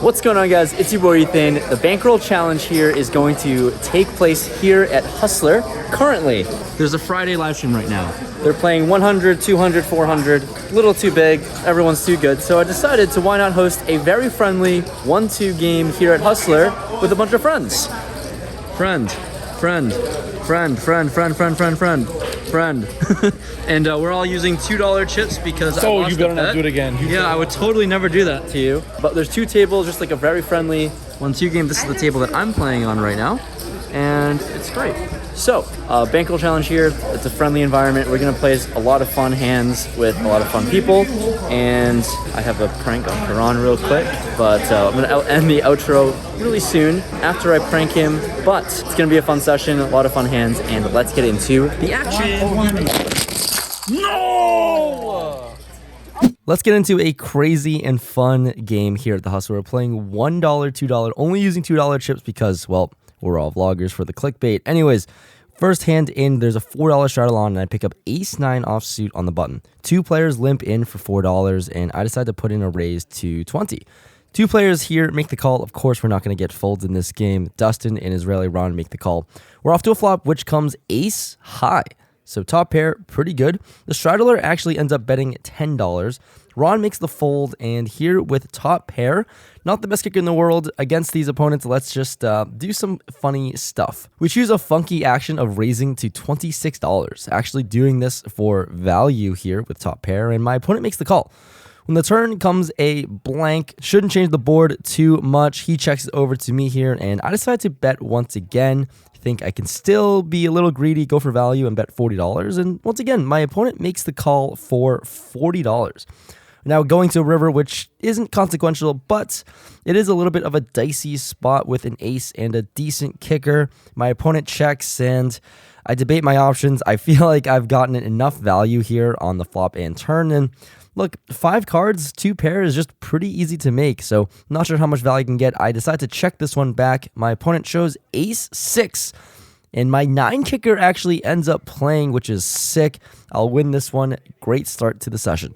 What's going on, guys? It's your boy Ethan. The bankroll challenge here is going to take place here at Hustler. Currently, there's a Friday live stream right now. They're playing 100, 200, 400, a little too big, everyone's too good. So I decided to why not host a very friendly 1-2 game here at Hustler with a bunch of friends. Friend. And we're all using $2 chips because I lost you better not do it again. I would totally never do that to you. But there's two tables, just like a very friendly 1-2 game. This is the table that I'm playing on right now, and it's great. So, bankroll challenge here. It's a friendly environment. We're gonna play a lot of fun hands with a lot of fun people, and I have a prank on Karan real quick, but I'm gonna end the outro really soon after I prank him. But it's gonna be a fun session, a lot of fun hands, and let's get into the action. No! Let's get into a crazy and fun game here at the Hustler. We're playing $1, $2, only using $2 chips because, well, we're all vloggers for the clickbait. Anyways, first hand in, there's a $4 straddle on, and I pick up ace-9 offsuit on the button. Two players limp in for $4, and I decide to put in a raise to 20. Two players here make the call. Of course, we're not going to get folded in this game. Dustin and Israeli Ron make the call. We're off to a flop, which comes ace-high. So top pair, pretty good. The straddler actually ends up betting $10. Ron makes the fold, and here with top pair, not the best kicker in the world against these opponents, let's just do some funny stuff. We choose a funky action of raising to $26, actually doing this for value here with top pair, and my opponent makes the call. When the turn comes a blank, shouldn't change the board too much. He checks it over to me here, and I decide to bet once again. Think I can still be a little greedy, go for value, and bet $40. And once again, my opponent makes the call for $40. Now going to a river, which isn't consequential, but it is a little bit of a dicey spot with an ace and a decent kicker. My opponent checks, and I debate my options. I feel like I've gotten enough value here on the flop and turn, and look, 5 cards, 2 pair is just pretty easy to make, so not sure how much value I can get. I decide to check this one back. My opponent shows ace-6, and my 9 kicker actually ends up playing, which is sick. I'll win this one. Great start to the session.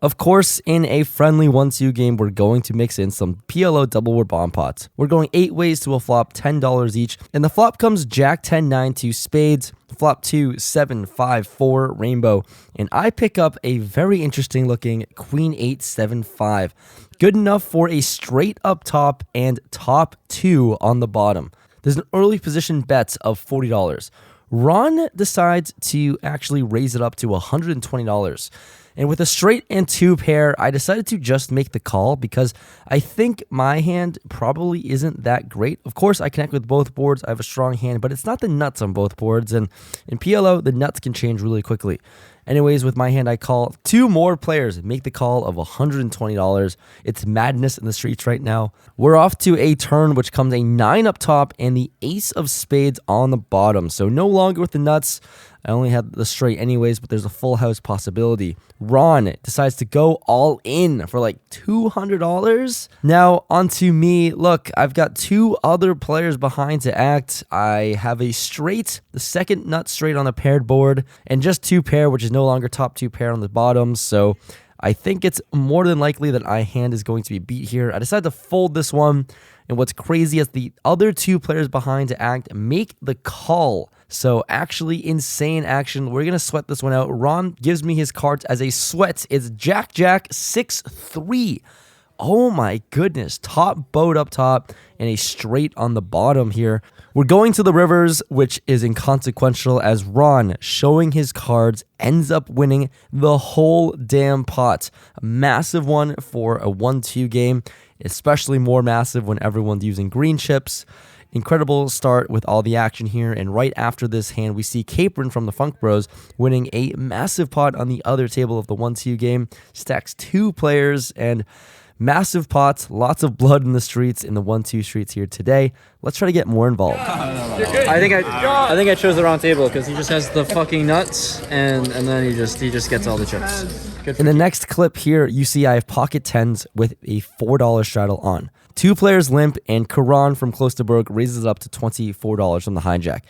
Of course, in a friendly 1-2 game, we're going to mix in some PLO double or bomb pots. We're going 8 ways to a flop, $10 each, and the flop comes Jack 10-9 to spades, flop 2, 7, 5, 4, rainbow, and I pick up a very interesting looking Queen 8, 7, 5. Good enough for a straight up top and top 2 on the bottom. There's an early position bet of $40. Ron decides to actually raise it up to $120. And with a straight and 2 pair, I decided to just make the call because I think my hand probably isn't that great. Of course, I connect with both boards. I have a strong hand, but it's not the nuts on both boards. And in PLO, the nuts can change really quickly. Anyways, with my hand, I call 2 more players, make the call of $120. It's madness in the streets right now. We're off to a turn, which comes a 9 up top and the ace of spades on the bottom. So no longer with the nuts. I only had the straight anyways, but there's a full house possibility. Ron decides to go all in for like $200. Now, onto me. Look, I've got 2 other players behind to act. I have a straight, the second nut straight on the paired board, and just 2 pair, which is no longer top 2 pair on the bottom. So I think it's more than likely that my hand is going to be beat here. I decided to fold this one. And what's crazy is the other 2 players behind to act make the call. So actually insane action. We're going to sweat this one out. Ron gives me his cards as a sweat. It's Jack, 6-3. Oh my goodness. Top boat up top and a straight on the bottom here. We're going to the rivers, which is inconsequential as Ron, showing his cards, ends up winning the whole damn pot. A massive one for a 1-2 game, especially more massive when everyone's using green chips. Incredible start with all the action here, and right after this hand, we see Capron from the Funk Bros winning a massive pot on the other table of the 1-2 game. Stacks 2 players, and massive pots, lots of blood in the streets, in the 1-2 streets here today. Let's try to get more involved. I think I chose the wrong table because he just has the fucking nuts, and then he just gets all the chips. In the next clip here, you see I have pocket tens with a $4 straddle on. 2 players limp, and Karan from close to broke raises it up to $24 from the hijack.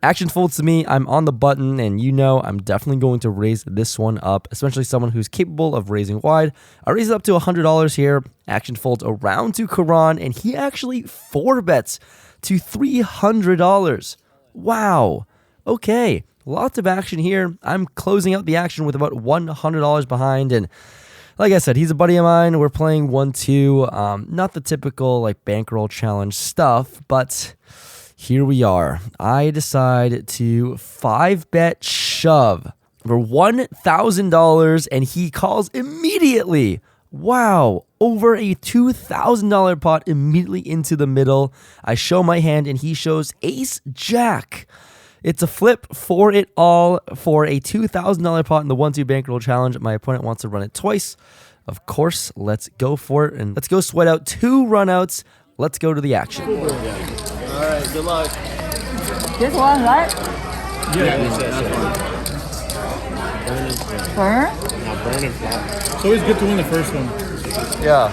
Action folds to me. I'm on the button, and you know I'm definitely going to raise this one up, especially someone who's capable of raising wide. I raise it up to $100 here. Action folds around to Karan, and he actually 4-bets to $300. Wow. Okay. Lots of action here. I'm closing out the action with about $100 behind, and like I said, he's a buddy of mine. We're playing 1-2. Not the typical like bankroll challenge stuff, but here we are. I decide to 5-bet shove for $1,000, and he calls immediately. Wow, over a $2,000 pot immediately into the middle. I show my hand, and he shows ace jack. It's a flip for it all for a $2,000 pot in the 1-2 bankroll challenge. My opponent wants to run it twice. Of course, let's go for it, and let's go sweat out 2 runouts. Let's go to the action. All right, good luck. This one, right? Yeah. Burn? Now burn and flop. It's always good to win the first one. Yeah.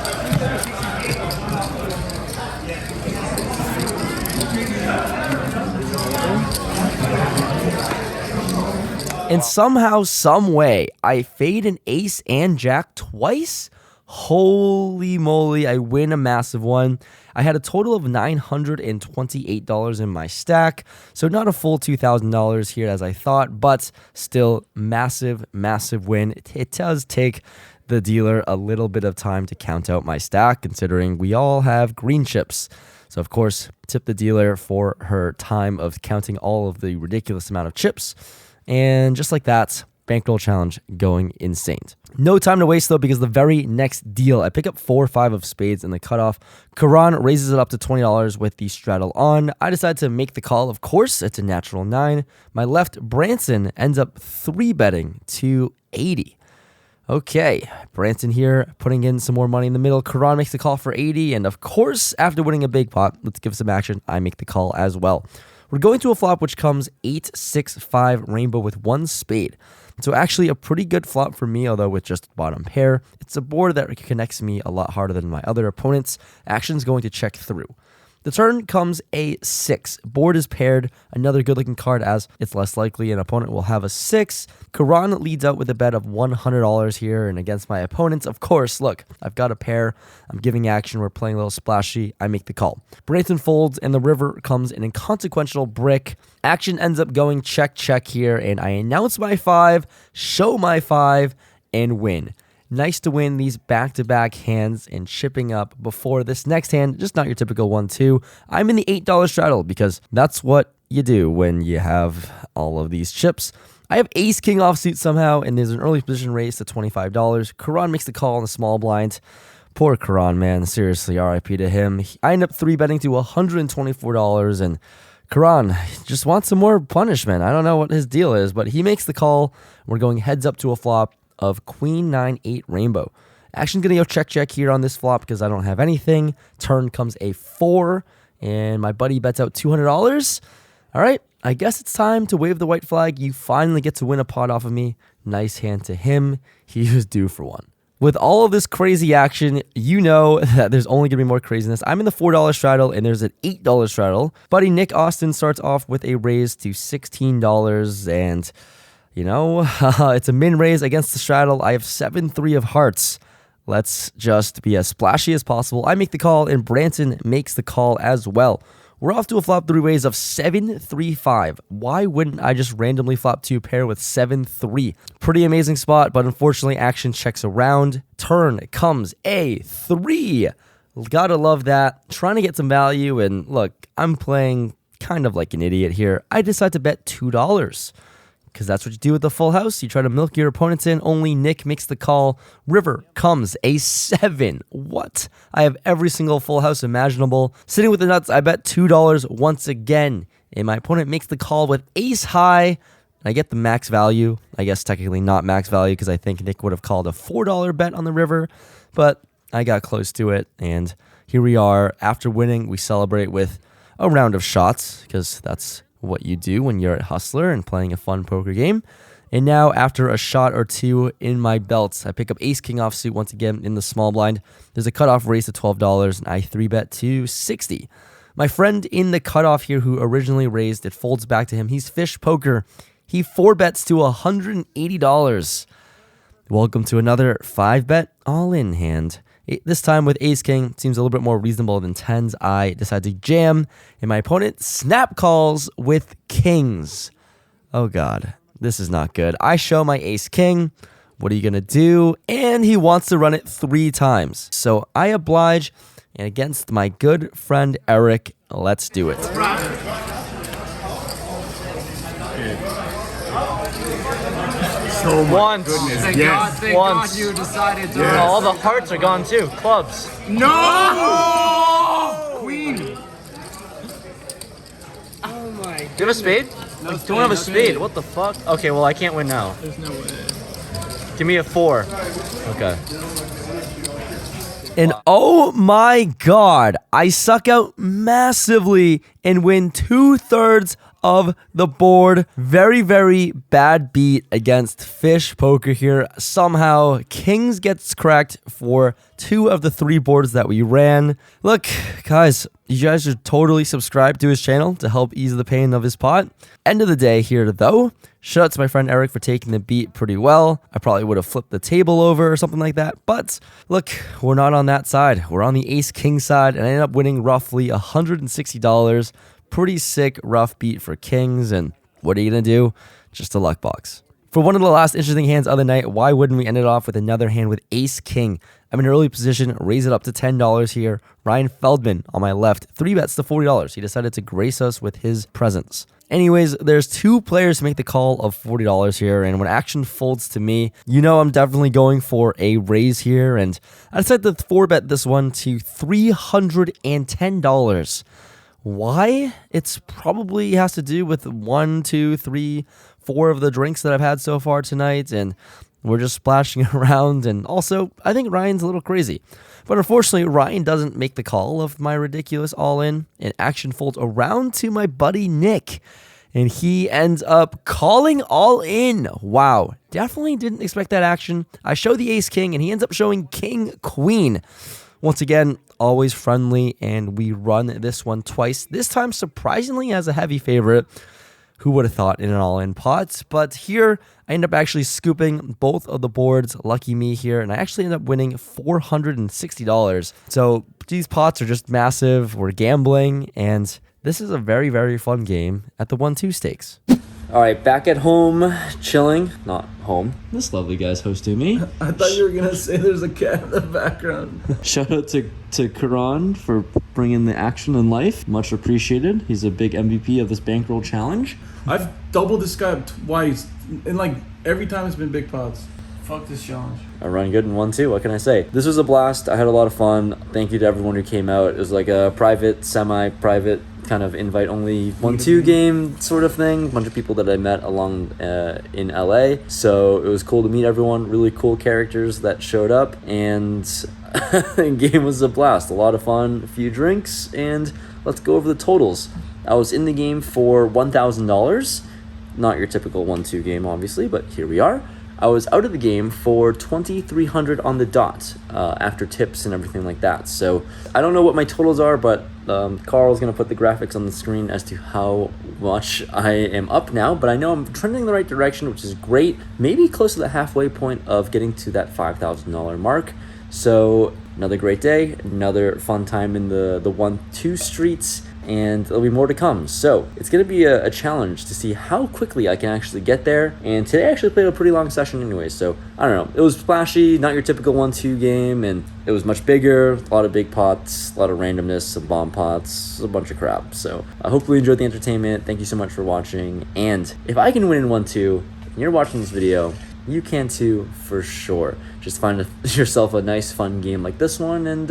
And somehow, some way, I fade an ace and jack twice. Holy moly, I win a massive one. I had a total of $928 in my stack, so not a full $2,000 here as I thought, but still massive, massive win. It does take the dealer a little bit of time to count out my stack, considering we all have green chips. So, of course, tip the dealer for her time of counting all of the ridiculous amount of chips. And just like that, bankroll challenge going insane. No time to waste though, because the very next deal, I pick up 4-5 of spades in the cutoff. Karan raises it up to $20 with the straddle on. I decide to make the call. Of course, it's a natural 9. My left, Branson, ends up 3-betting to 80. Okay, Branson here putting in some more money in the middle. Karan makes the call for 80, and of course, after winning a big pot, let's give some action. I make the call as well. We're going to a flop which comes 8-6-5 rainbow with 1 spade. So actually a pretty good flop for me, although with just bottom pair. It's a board that connects me a lot harder than my other opponents. Action's going to check through. The turn comes a 6. Board is paired. Another good looking card, as it's less likely an opponent will have a 6. Karan leads out with a bet of $100 here, and against my opponents, of course, look, I've got a pair. I'm giving action. We're playing a little splashy. I make the call. Branson folds, and the river comes an inconsequential brick. Action ends up going check, check here, and I announce my 5, show my 5, and win. Nice to win these back-to-back hands and chipping up before this next hand, just not your typical 1-2. I'm in the $8 straddle because that's what you do when you have all of these chips. I have ace-king offsuit somehow, and there's an early position raise to $25. Karan makes the call on the small blind. Poor Karan, man. Seriously, RIP to him. I end up 3-betting to $124, and Karan just wants some more punishment. I don't know what his deal is, but he makes the call. We're going heads up to a flop of Queen 9-8 rainbow. Action's gonna go check check here on this flop because I don't have anything. Turn comes a 4, and my buddy bets out $200. All right, I guess it's time to wave the white flag. You finally get to win a pot off of me. Nice hand to him. He was due for one. With all of this crazy action, you know that there's only going to be more craziness. I'm in the $4 straddle, and there's an $8 straddle. Buddy Nick Austin starts off with a raise to $16, and you know, it's a min raise against the straddle. I have 7-3 of hearts. Let's just be as splashy as possible. I make the call, and Branson makes the call as well. We're off to a flop 3 raise of 7-3-5. Why wouldn't I just randomly flop 2 pair with 7-3? Pretty amazing spot, but unfortunately action checks around. Turn comes a 3. Gotta love that. Trying to get some value, and look, I'm playing kind of like an idiot here. I decide to bet $2. Because that's what you do with the full house. You try to milk your opponents in. Only Nick makes the call. River comes a 7. What? I have every single full house imaginable. Sitting with the nuts, I bet $2 once again. And my opponent makes the call with ace high. I get the max value. I guess technically not max value because I think Nick would have called a $4 bet on the river. But I got close to it. And here we are. After winning, we celebrate with a round of shots because that's what you do when you're a hustler and playing a fun poker game. And now, after a shot or two in my belts, I pick up ace-king offsuit once again in the small blind. There's a cutoff raise of $12, and I 3-bet to 60. My friend in the cutoff here who originally raised, it folds back to him. He's fish poker. He 4-bets to $180. Welcome to another 5-bet all-in hand. This time with ace-king, seems a little bit more reasonable than tens. I decide to jam, and my opponent snap calls with kings. Oh god, this is not good. I show my ace-king. What are you gonna do? And he wants to run it 3 times. So I oblige, and against my good friend Eric, let's do it. So Once. goodness, Thank God you decided to. Oh, all the hearts are gone too. Clubs. No! Queen. Oh my. Do you have a spade? No, I don't have a spade. What the fuck? Okay, well I can't win now. There's no way. Give me a 4. Okay. And oh my god, I suck out massively and win 2/3 of the board. Very, very bad beat against fish poker here. Somehow, kings gets cracked for 2 of the 3 boards that we ran. Look, guys, you guys should totally subscribe to his channel to help ease the pain of his pot. End of the day here, though. Shout out to my friend Eric for taking the beat pretty well. I probably would have flipped the table over or something like that. But look, we're not on that side. We're on the ace-king side, and I ended up winning roughly $160. Pretty sick, rough beat for kings, and what are you going to do? Just a luck box. For one of the last interesting hands of the night, why wouldn't we end it off with another hand with ace-king? I'm in an early position, raise it up to $10 here. Ryan Feldman on my left, 3-bets to $40. He decided to grace us with his presence. Anyways, there's 2 players to make the call of $40 here, and when action folds to me, you know I'm definitely going for a raise here, and I decided to 4-bet this one to $310. Why? It's probably has to do with 1, 2, 3, 4 of the drinks that I've had so far tonight, and we're just splashing around, and also, I think Ryan's a little crazy. But unfortunately, Ryan doesn't make the call of my ridiculous all-in, and action folds around to my buddy Nick, and he ends up calling all in. Wow, definitely didn't expect that action. I show the ace-king, and he ends up showing king-queen. Once again, always friendly, and we run this one twice. This time, surprisingly, as a heavy favorite. Who would have thought in an all-in pot? But here, I end up actually scooping both of the boards. Lucky me here, and I actually end up winning $460. So these pots are just massive. We're gambling, and this is a very, very fun game at the 1-2 stakes. All right, back at home, chilling. Not home. This lovely guy's hosting me. I thought you were gonna say there's a cat in the background. Shout out to Karan for bringing the action in life. Much appreciated. He's a big MVP of this bankroll challenge. I've doubled this guy twice, and like every time it's been big pots. Fuck this challenge. I run good in 1-2. What can I say? This was a blast. I had a lot of fun. Thank you to everyone who came out. It was like a private, semi-private kind of invite-only 1-2 game sort of thing. A bunch of people that I met along in LA. So it was cool to meet everyone. Really cool characters that showed up, and the game was a blast. A lot of fun. A few drinks, and let's go over the totals. I was in the game for $1,000. Not your typical 1-2 game, obviously, but here we are. I was out of the game for $2,300 on the dot after tips and everything like that. So I don't know what my totals are, but Carl's going to put the graphics on the screen as to how much I am up now. But I know I'm trending in the right direction, which is great. Maybe close to the halfway point of getting to that $5,000 mark. So another great day, another fun time in the 1-2 streets. And there'll be more to come. So it's going to be a challenge to see how quickly I can actually get there. And today I actually played a pretty long session anyway. So I don't know. It was splashy, not your typical 1-2 game. And it was much bigger, a lot of big pots, a lot of randomness, some bomb pots, a bunch of crap. So I hopefully you enjoyed the entertainment. Thank you so much for watching. And if I can win in 1-2, and you're watching this video, you can too for sure. Just find yourself a nice fun game like this one, and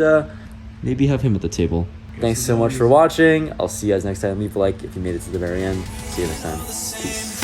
maybe have him at the table. Thanks so much for watching. I'll see you guys next time. Leave a like if you made it to the very end. See you next time. Peace.